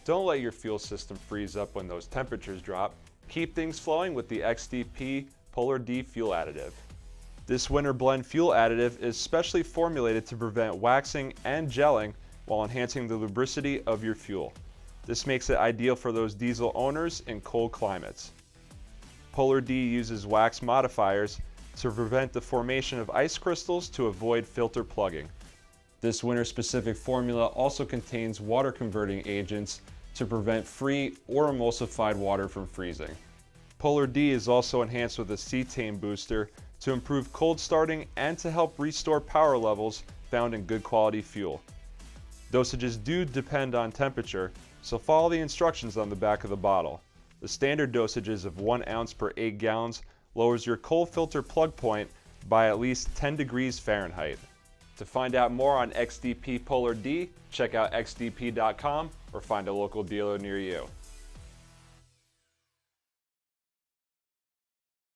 Don't let your fuel system freeze up when those temperatures drop. Keep things flowing with the XDP Polar D fuel additive. This winter blend fuel additive is specially formulated to prevent waxing and gelling while enhancing the lubricity of your fuel. This makes it ideal for those diesel owners in cold climates. Polar D uses wax modifiers to prevent the formation of ice crystals to avoid filter plugging. This winter-specific formula also contains water converting agents to prevent free or emulsified water from freezing. Polar D is also enhanced with a cetane booster to improve cold starting and to help restore power levels found in good quality fuel. Dosages do depend on temperature, so follow the instructions on the back of the bottle. The standard dosages of 1 ounce per 8 gallons lowers your cold filter plug point by at least 10 degrees Fahrenheit. To find out more on XDP Polar D, check out xdp.com or find a local dealer near you.